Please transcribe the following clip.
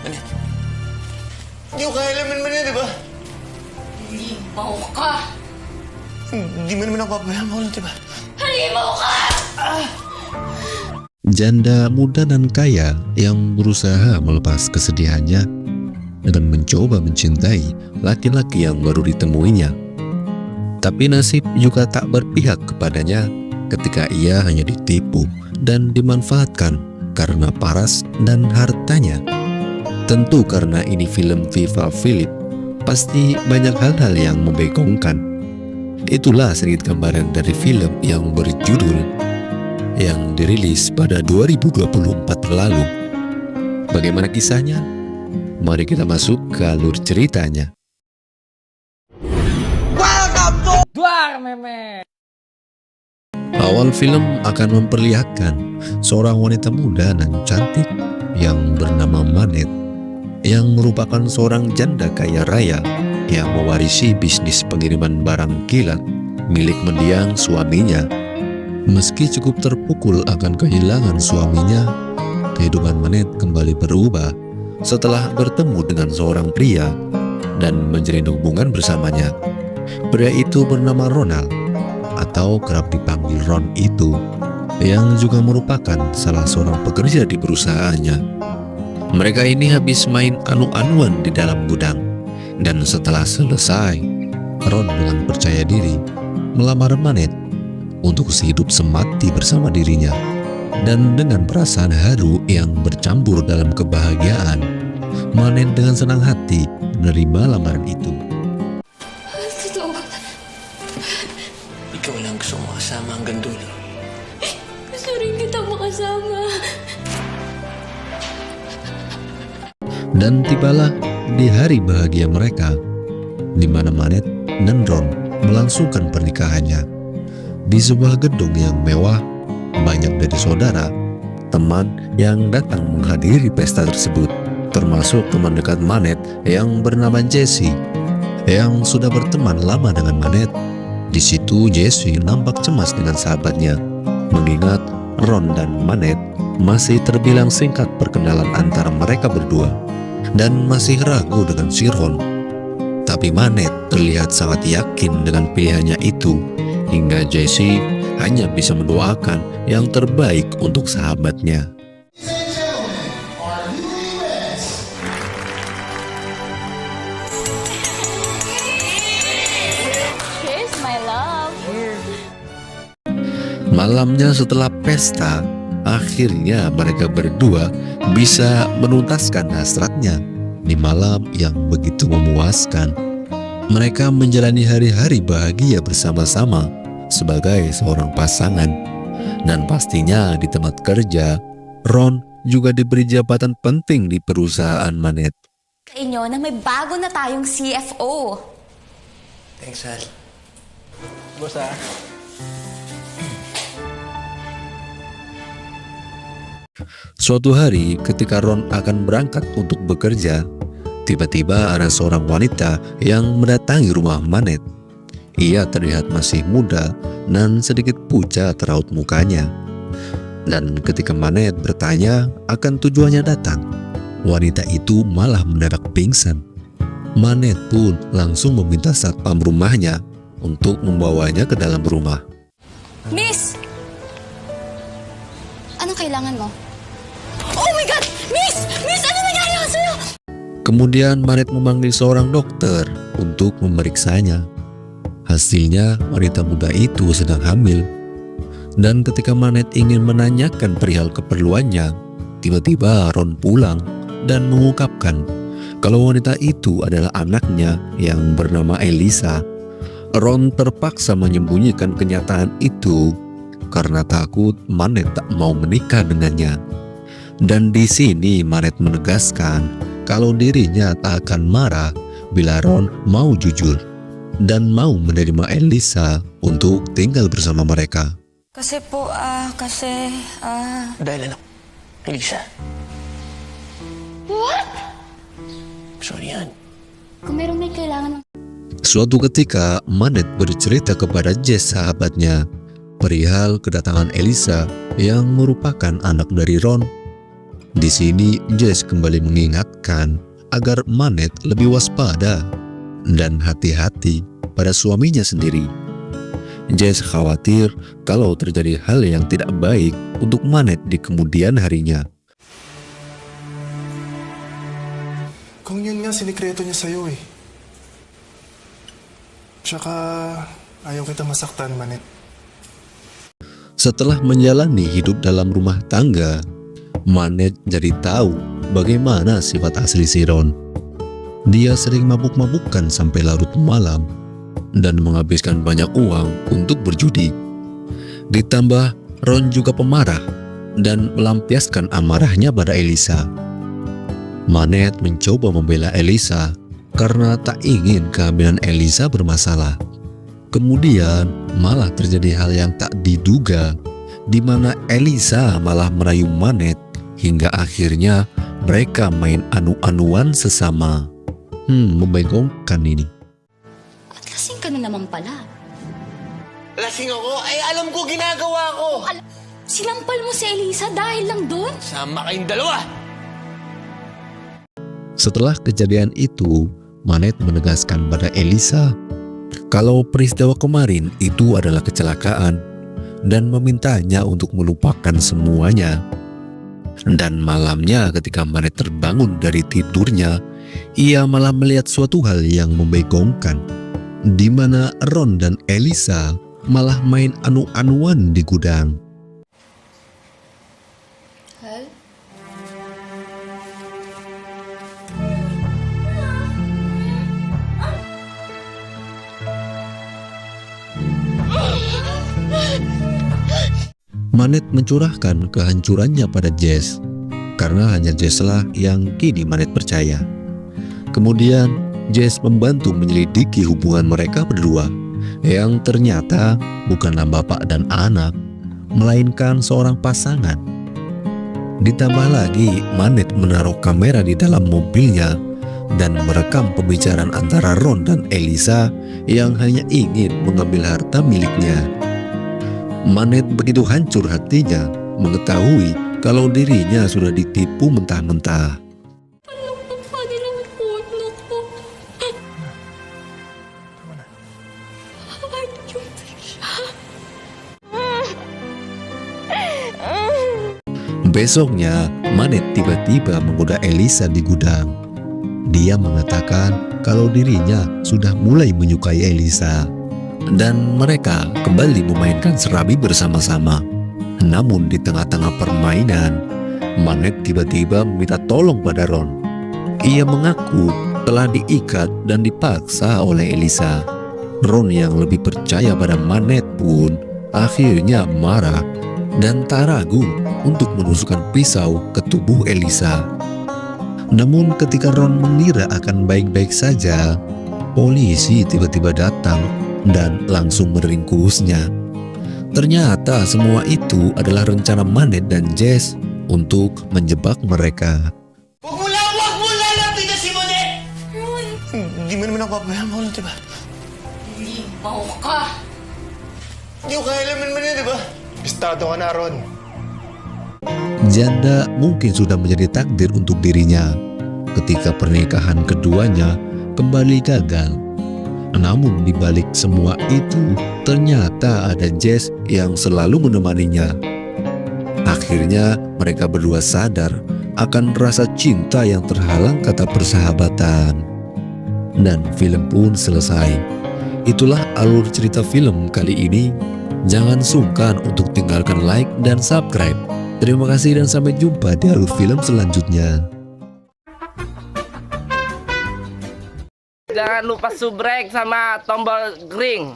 Manit. Di ko kaya laman man yan, di ba? Halimaw ka! Di man naman ako papayaman ko lang, di ba? Halimaw ka! Janda muda dan kaya yang berusaha melepas kesedihannya dengan mencoba mencintai laki-laki yang baru ditemuinya. Tapi nasib juga tak berpihak kepadanya ketika ia hanya ditipu dan dimanfaatkan karena paras dan hartanya. Tentu karena ini film Viva Philip, pasti banyak hal-hal yang membegongkan. Itulah sedikit gambaran dari film yang berjudul yang dirilis pada 2024 lalu. Bagaimana kisahnya? Mari kita masuk ke alur ceritanya. Duar meme. Awal film akan memperlihatkan seorang wanita muda dan cantik yang bernama Manet, yang merupakan seorang janda kaya raya yang mewarisi bisnis pengiriman barang kilat milik mendiang suaminya. Meski cukup terpukul akan kehilangan suaminya, kehidupan Manet kembali berubah setelah bertemu dengan seorang pria dan menjalin hubungan bersamanya. Pria itu bernama Ronald, atau kerap dipanggil Ron itu, yang juga merupakan salah seorang pekerja di perusahaannya. Mereka ini habis main anu-anuan di dalam gudang, dan setelah selesai, Ron dengan percaya diri melamar Manet untuk sehidup semati bersama dirinya. Dan dengan perasaan haru yang bercampur dalam kebahagiaan, Manet dengan senang hati menerima lamaran itu. Totoo ba? Ikaw lang gusto mo kasama hanggang dulo. Gusto rin kitang makasama. Dan tibalah di hari bahagia mereka, di mana Manet dan Ron melangsungkan pernikahannya. Di sebuah gedung yang mewah, banyak dari saudara, teman yang datang menghadiri pesta tersebut, termasuk teman dekat Manet yang bernama Jesse, yang sudah berteman lama dengan Manet. Di situ Jesse nampak cemas dengan sahabatnya, mengingat Ron dan Manet masih terbilang singkat perkenalan antara mereka berdua, dan masih ragu dengan si Ron. Tapi Manet terlihat sangat yakin dengan pilihannya itu, hingga Jesse hanya bisa mendoakan yang terbaik untuk sahabatnya. Cheers, my love. Malamnya setelah pesta, akhirnya mereka berdua bisa menuntaskan hasratnya di malam yang begitu memuaskan. Mereka menjalani hari-hari bahagia bersama-sama sebagai seorang pasangan. Dan pastinya di tempat kerja, Ron juga diberi jabatan penting di perusahaan Manet. Sa inyo na may bago na tayong CFO. Thanks, Al. Boss ah. Suatu hari ketika Ron akan berangkat untuk bekerja, tiba-tiba ada seorang wanita yang mendatangi rumah Manet. Ia terlihat masih muda dan sedikit pucat raut mukanya. Dan ketika Manet bertanya akan tujuannya datang, wanita itu malah mendadak pingsan. Manet pun langsung meminta satpam rumahnya untuk membawanya ke dalam rumah. Miss! Anong kailangan mo? Oh my God! Miss! Miss! Ano nangyari sa'yo? Kemudian Manet memanggil seorang dokter untuk memeriksanya. Hasilnya wanita muda itu sedang hamil. Dan ketika Manet ingin menanyakan perihal keperluannya, tiba-tiba Ron pulang dan mengungkapkan kalau wanita itu adalah anaknya yang bernama Elisa. Ron terpaksa menyembunyikan kenyataan itu karena takut Manet tak mau menikah dengannya. Dan di sini Manet menegaskan kalau dirinya tak akan marah bila Ron mau jujur dan mau menerima Elisa untuk tinggal bersama mereka. Kasi po, Dahil anak, Elisa. What? Sorry, Han. Kung meron may kailangan ng... Suatu ketika Manet bercerita kepada Jess sahabatnya perihal kedatangan Elisa yang merupakan anak dari Ron. Di sini Jess kembali mengingatkan agar Manet lebih waspada dan hati-hati pada suaminya sendiri. Jess khawatir kalau terjadi hal yang tidak baik untuk Manet di kemudian harinya. Kung yun nga sinikreto niya sa'yo eh. Tsaka ayaw kita masaktan, Manet. Setelah menjalani hidup dalam rumah tangga, Manet jadi tahu bagaimana sifat asli si Ron. Dia sering mabuk-mabukan sampai larut malam dan menghabiskan banyak uang untuk berjudi. Ditambah Ron juga pemarah dan melampiaskan amarahnya pada Elisa. Manet mencoba membela Elisa karena tak ingin kehamilan Elisa bermasalah. Kemudian malah terjadi hal yang tak diduga, di mana Elisa malah merayu Manet hingga akhirnya mereka main anu-anuan sesama. Membengongkan ini. At lasing ka na naman pala. Lasing ako? Ay, alam ko ginagawa ko. Sinampal mo si Elisa dahil lang doon? Sama kayong dalawa. Setelah kejadian itu, Manet menegaskan pada Elisa kalau peristiwa kemarin itu adalah kecelakaan dan memintanya untuk melupakan semuanya. Dan malamnya ketika Manet terbangun dari tidurnya, ia malah melihat suatu hal yang membegongkan, di mana Ron dan Elisa malah main anu-anuan di gudang. Hal? Manet mencurahkan kehancurannya pada Jess, karena hanya Jess lah yang kini Manet percaya. Kemudian Jess membantu menyelidiki hubungan mereka berdua, yang ternyata bukanlah bapak dan anak, melainkan seorang pasangan. Ditambah lagi Manet menaruh kamera di dalam mobilnya dan merekam pembicaraan antara Ron dan Elisa yang hanya ingin mengambil harta miliknya. Manet begitu hancur hatinya mengetahui kalau dirinya sudah ditipu mentah-mentah. Ano pa nilang ikono ko? Ayun siya. Besoknya, Manet tiba-tiba menggoda Elisa di gudang. Dia mengatakan kalau dirinya sudah mulai menyukai Elisa. Dan mereka kembali memainkan serabi bersama-sama. Namun di tengah-tengah permainan, Manet tiba-tiba meminta tolong pada Ron. Ia mengaku telah diikat dan dipaksa oleh Elisa. Ron yang lebih percaya pada Manet pun akhirnya marah dan tak ragu untuk menusukkan pisau ke tubuh Elisa. Namun ketika Ron mengira akan baik-baik saja, polisi tiba-tiba datang dan langsung meringkusnya. Ternyata semua itu adalah rencana Manet dan Jess untuk menjebak mereka. Huwag mo lalapitan si Monet! Hindi mo naman ako pabayaan mo, diba? Hindi, baho ka. Hindi ko kaya alamin mo na, diba? Pistado ka na, Ron. Janda mungkin sudah menjadi takdir untuk dirinya ketika pernikahan keduanya kembali gagal. Namun di balik semua itu, ternyata ada Jess yang selalu menemaninya. Akhirnya mereka berdua sadar akan rasa cinta yang terhalang kata persahabatan. Dan film pun selesai. Itulah alur cerita film kali ini. Jangan sungkan untuk tinggalkan like dan subscribe. Terima kasih dan sampai jumpa di alur film selanjutnya. Jangan lupa subrek sama tombol ring.